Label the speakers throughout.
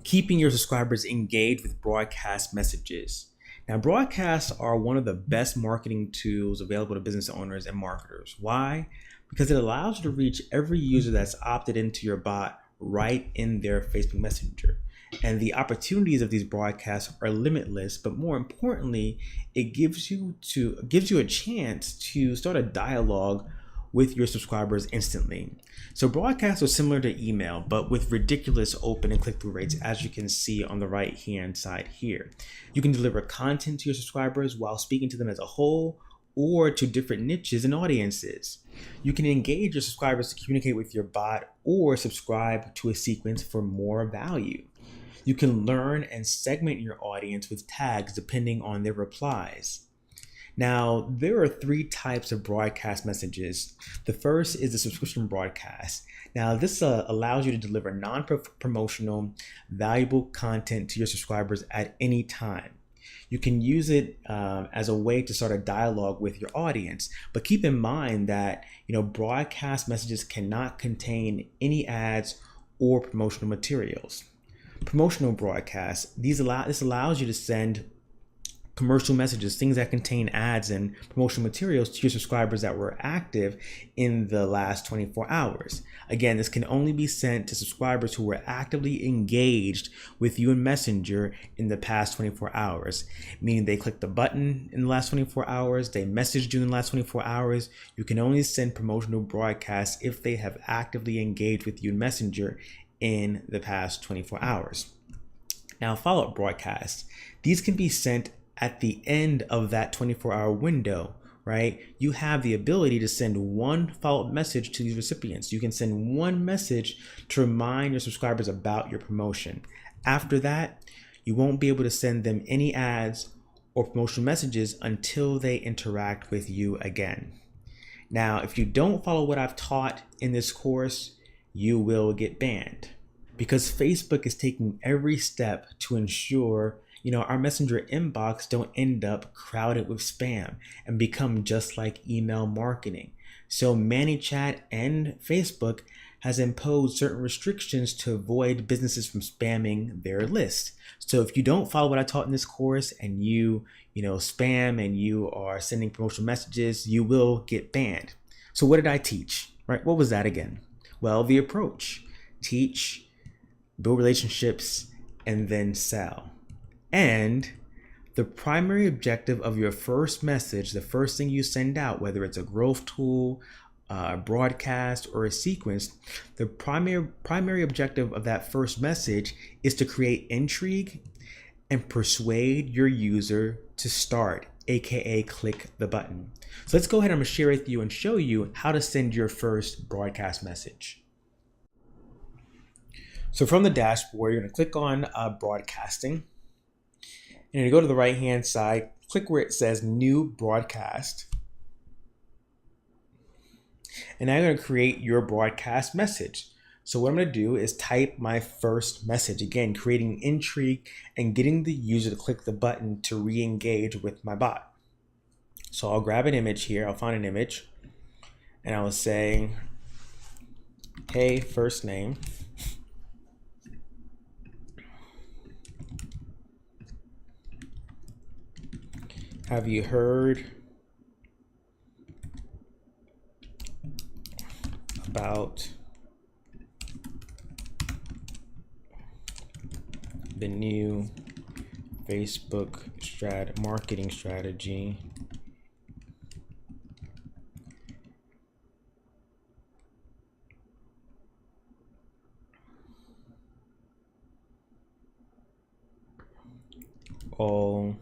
Speaker 1: keeping your subscribers engaged with broadcast messages. Now, broadcasts are one of the best marketing tools available to business owners and marketers. Why? Because it allows you to reach every user that's opted into your bot right in their Facebook Messenger. And the opportunities of these broadcasts are limitless, but more importantly, it gives you a chance to start a dialogue with your subscribers instantly. So broadcasts are similar to email, but with ridiculous open and click-through rates, as you can see on the right-hand side here. You can deliver content to your subscribers while speaking to them as a whole or to different niches and audiences. You can engage your subscribers to communicate with your bot or subscribe to a sequence for more value. You can learn and segment your audience with tags depending on their replies. Now, there are three types of broadcast messages. The first is the subscription broadcast. Now, this allows you to deliver non-promotional, valuable content to your subscribers at any time. You can use it as a way to start a dialogue with your audience, but keep in mind that broadcast messages cannot contain any ads or promotional materials. Promotional broadcasts, this allows you to send commercial messages, things that contain ads and promotional materials to your subscribers that were active in the last 24 hours. Again, this can only be sent to subscribers who were actively engaged with you in Messenger in the past 24 hours, meaning they clicked the button in the last 24 hours, they messaged you in the last 24 hours. You can only send promotional broadcasts if they have actively engaged with you in Messenger in the past 24 hours. Now, follow-up broadcasts. These can be sent at the end of that 24-hour window, right? You have the ability to send one follow-up message to these recipients. You can send one message to remind your subscribers about your promotion. After that, you won't be able to send them any ads or promotional messages until they interact with you again. Now, if you don't follow what I've taught in this course, you will get banned, because Facebook is taking every step to ensure our Messenger inbox don't end up crowded with spam and become just like email marketing. So ManyChat and Facebook has imposed certain restrictions to avoid businesses from spamming their list. So if you don't follow what I taught in this course and you spam and you are sending promotional messages, you will get banned. So what did I teach? Right? What was that again? Well, the approach: teach, build relationships, and then sell. And the primary objective of your first message, the first thing you send out, whether it's a growth tool, a broadcast, or a sequence, the primary objective of that first message is to create intrigue and persuade your user to start, aka click the button. So let's go ahead, I'm gonna share with you and show you how to send your first broadcast message. So from the dashboard, you're gonna click on broadcasting. And you go to the right hand side, click where it says new broadcast. And now you're going to create your broadcast message. So what I'm going to do is type my first message, again, creating intrigue and getting the user to click the button to re-engage with my bot. So I'll grab an image here, I'll find an image, and I will say, hey, first name. Have you heard about the new Facebook marketing strategy all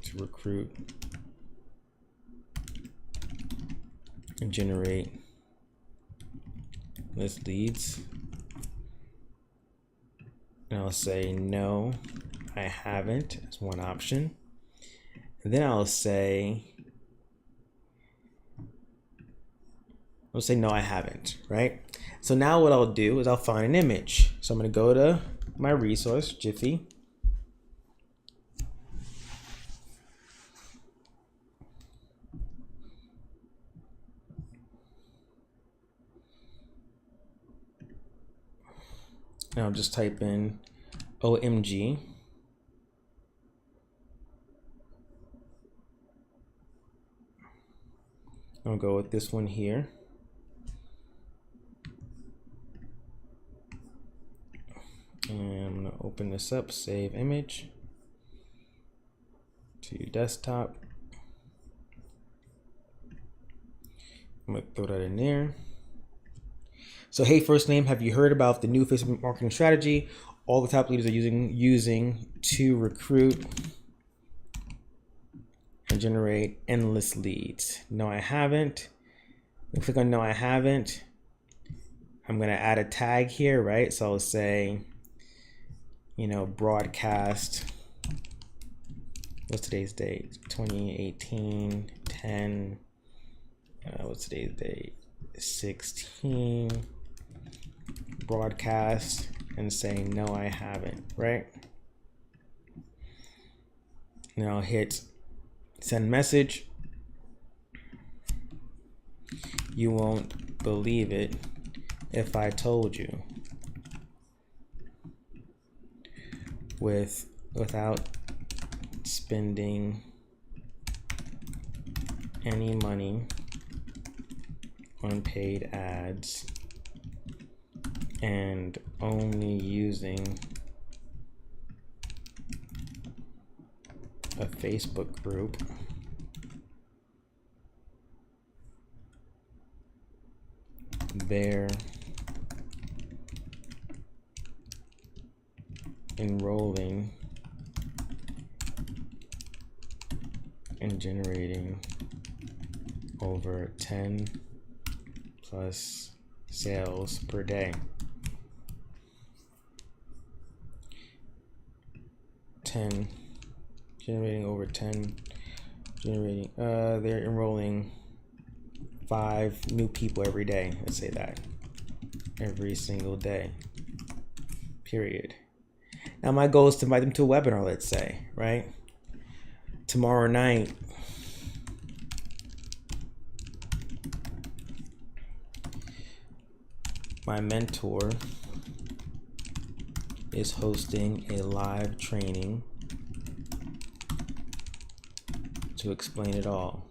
Speaker 1: to recruit and generate list leads? And I'll say no, I haven't, as one option. And then I'll say no, I haven't, right? So now what I'll do is I'll find an image. So I'm going to go to my resource, Giphy. And I'll just type in OMG. I'll go with this one here. And I'm gonna open this up, save image to desktop. I'm gonna throw that in there. So, hey, first name, have you heard about the new Facebook marketing strategy all the top leaders are using to recruit and generate endless leads? No, I haven't. I'm gonna click on no, I haven't. I'm gonna add a tag here, right? So I'll say, broadcast. What's today's date? 2018, 10. What's today's date? 16. Broadcast, and say no, I haven't, right? Now I'll hit send message. You won't believe it if I told you. Without spending any money on paid ads and only using a Facebook group, they're enrolling and generating over 10 plus sales per day. 10 generating over 10 generating they're enrolling 5 new people every day. Let's say that every single day, period. Now my goal is to invite them to a webinar, let's say, right? Tomorrow night, my mentor is hosting a live training to explain it all.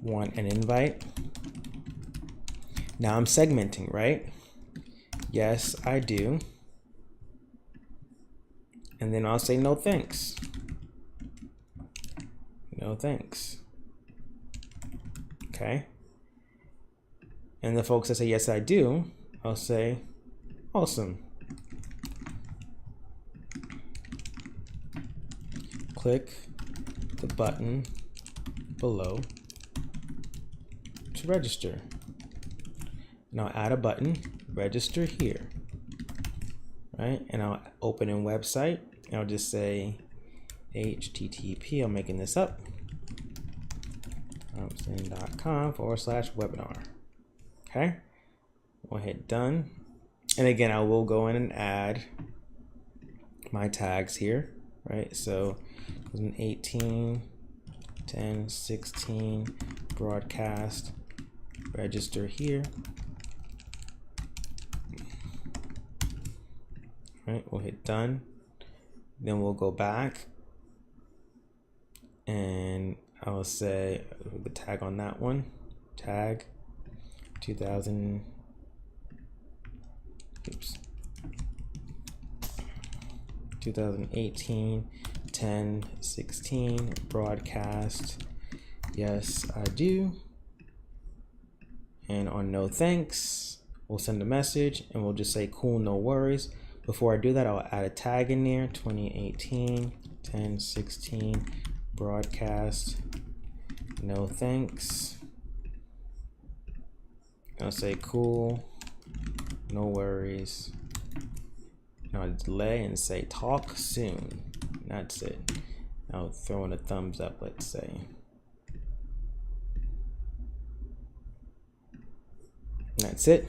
Speaker 1: Want an invite? Now I'm segmenting, right? Yes, I do. And then I'll say no thanks. No thanks. Okay. And the folks that say yes, I do, I'll say awesome. Click the button below to register. Now add a button, register here, right? And I'll open a website. And I'll just say http, I'm making this up, thompson.com/webinar. Okay, we'll hit done. And again, I will go in and add my tags here, right? So 18, 10, 16, broadcast, register here. Right, we'll hit done. Then we'll go back and I'll say the tag on that one, tag 2018, 10, 16, broadcast, yes, I do. And on no thanks, we'll send a message and we'll just say cool, no worries. Before I do that, I'll add a tag in there, 2018, 10, 16, broadcast, no thanks. I'll say cool, no worries. Now I'll delay and say talk soon. That's it. I'll throw in a thumbs up, let's say. That's it.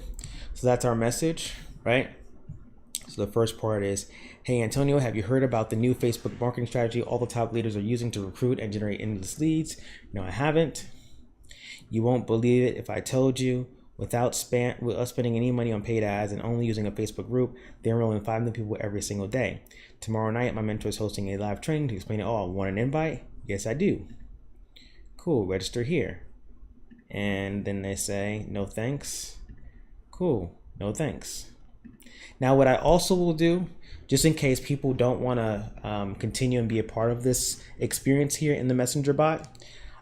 Speaker 1: So that's our message, right? So the first part is, hey Antonio, have you heard about the new Facebook marketing strategy all the top leaders are using to recruit and generate endless leads? No, I haven't. You won't believe it if I told you, without spending any money on paid ads and only using a Facebook group, they're enrolling 5 new people every single day. Tomorrow night, my mentor is hosting a live training to explain it all. Want an invite? Yes, I do. Cool, register here. And then they say, no thanks. Cool, no thanks. Now, what I also will do, just in case people don't want to continue and be a part of this experience here in the Messenger bot,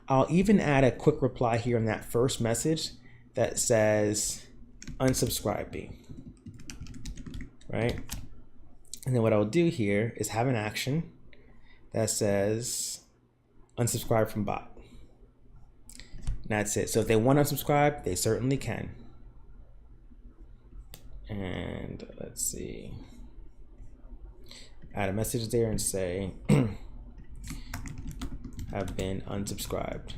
Speaker 1: I'll even add a quick reply here in that first message that says, unsubscribe me, right? And then what I'll do here is have an action that says, unsubscribe from bot. And that's it. So if they want to unsubscribe, they certainly can. And let's see, add a message there and say, have been unsubscribed.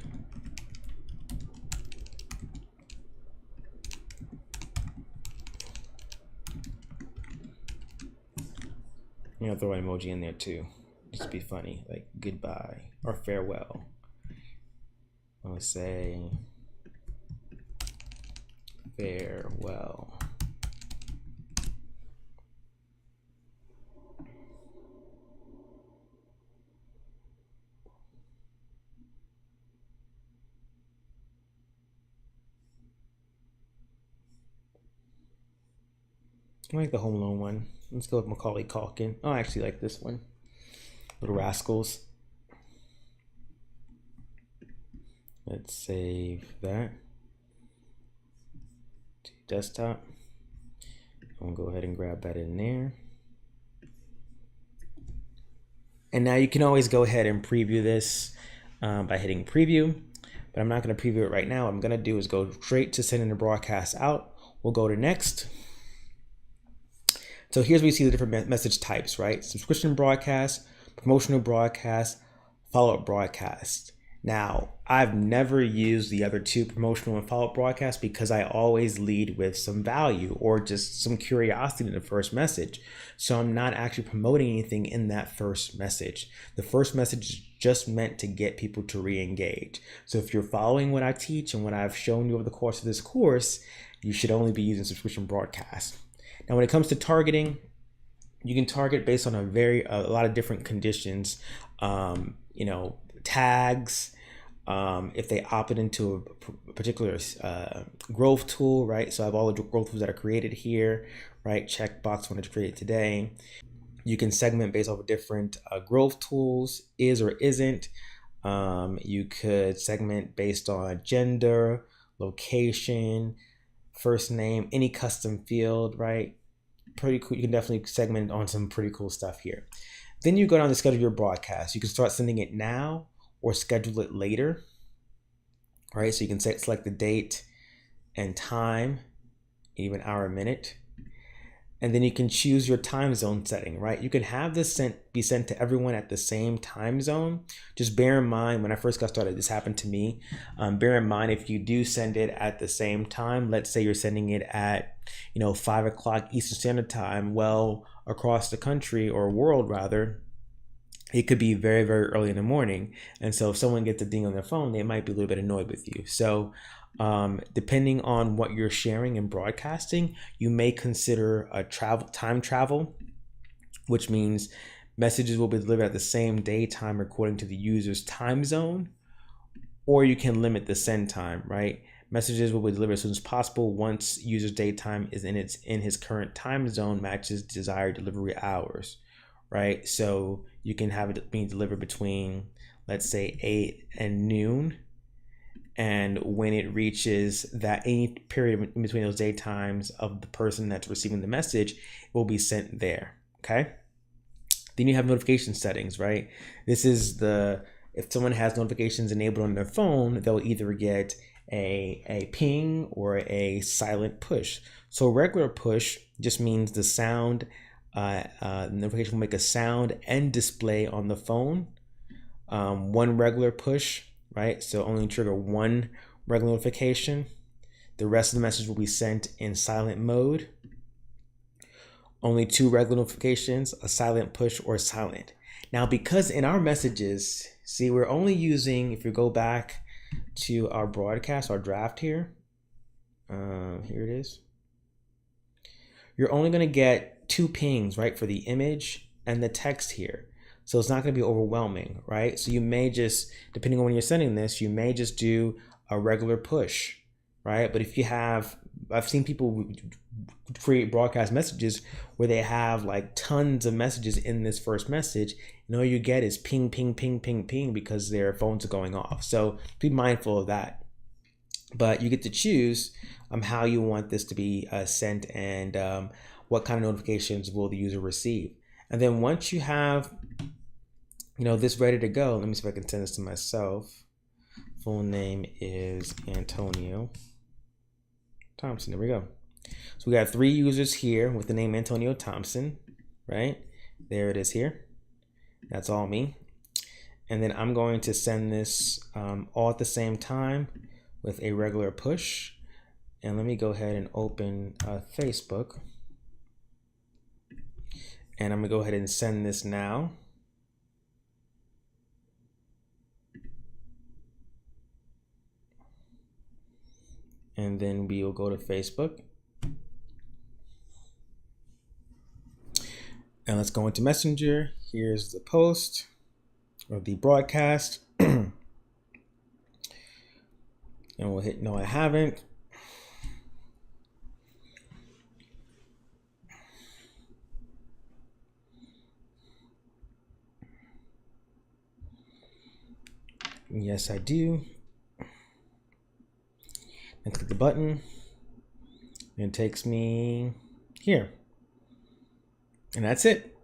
Speaker 1: You know, throw an emoji in there too, just to be funny, like goodbye or farewell. I'll say farewell. I like the Home Alone one. Let's go with Macaulay Culkin. Oh, I actually like this one. Little Rascals. Let's save that to desktop. I'm gonna go ahead and grab that in there. And now you can always go ahead and preview this by hitting preview, but I'm not gonna preview it right now. What I'm gonna do is go straight to sending the broadcast out. We'll go to next. So here's where you see the different message types, right? Subscription broadcast, promotional broadcast, follow-up broadcast. Now, I've never used the other two, promotional and follow-up broadcasts, because I always lead with some value or just some curiosity in the first message. So I'm not actually promoting anything in that first message. The first message is just meant to get people to re-engage. So if you're following what I teach and what I've shown you over the course of this course, you should only be using subscription broadcast. Now, when it comes to targeting, you can target based on a lot of different conditions. Tags, if they opted into a particular growth tool, right? So I have all the growth tools that are created here, right? Checkbox when it's created today. You can segment based off of different growth tools, is or isn't. You could segment based on gender, location, first name, any custom field, right? Pretty cool. You can definitely segment on some pretty cool stuff here. Then you go down to schedule your broadcast. You can start sending it now or schedule it later. All right, so you can select the date and time, even hour, minute. And then you can choose your time zone setting, right? You can have this be sent to everyone at the same time zone. Just bear in mind, when I first got started, this happened to me. Bear in mind, if you do send it at the same time, let's say you're sending it at 5 o'clock Eastern Standard Time, well, across the country or world rather, it could be very, very early in the morning. And so if someone gets a ding on their phone, they might be a little bit annoyed with you. So depending on what you're sharing and broadcasting, you may consider a time travel, which means messages will be delivered at the same day time according to the user's time zone, or you can limit the send time, right? Messages will be delivered as soon as possible once user's daytime is in his current time zone matches desired delivery hours, right? So you can have it being delivered between, let's say, 8 and noon. And when it reaches that any period in between those daytimes of the person that's receiving the message, it will be sent there, okay? Then you have notification settings, right? This is if someone has notifications enabled on their phone, they'll either get a ping or a silent push. So regular push just means the sound, notification will make a sound and display on the phone. One regular push, right? So only trigger one regular notification. The rest of the message will be sent in silent mode. Only 2 regular notifications, a silent push or silent. Now, because in our messages, see, we're only using, if you go back to our broadcast, our draft here. Here it is. You're only going to get 2 pings, right, for the image and the text here. So it's not going to be overwhelming, right? So you may just, depending on when you're sending this, you may just do a regular push, right? But if you have, I've seen people create broadcast messages where they have like tons of messages in this first message, and all you get is ping, ping, ping, ping, ping because their phones are going off. So be mindful of that. But you get to choose how you want this to be sent and what kind of notifications will the user receive. And then once you have, this ready to go, let me see if I can send this to myself. Full name is Antonio Thompson. There we go. So we got 3 users here with the name Antonio Thompson, right? There it is here. That's all me. And then I'm going to send this all at the same time with a regular push. And let me go ahead and open Facebook. And I'm gonna go ahead and send this now. And then we will go to Facebook. And let's go into Messenger. Here's the post or the broadcast. And we'll hit no, I haven't. Yes, I do. And click the button. And it takes me here. And that's it.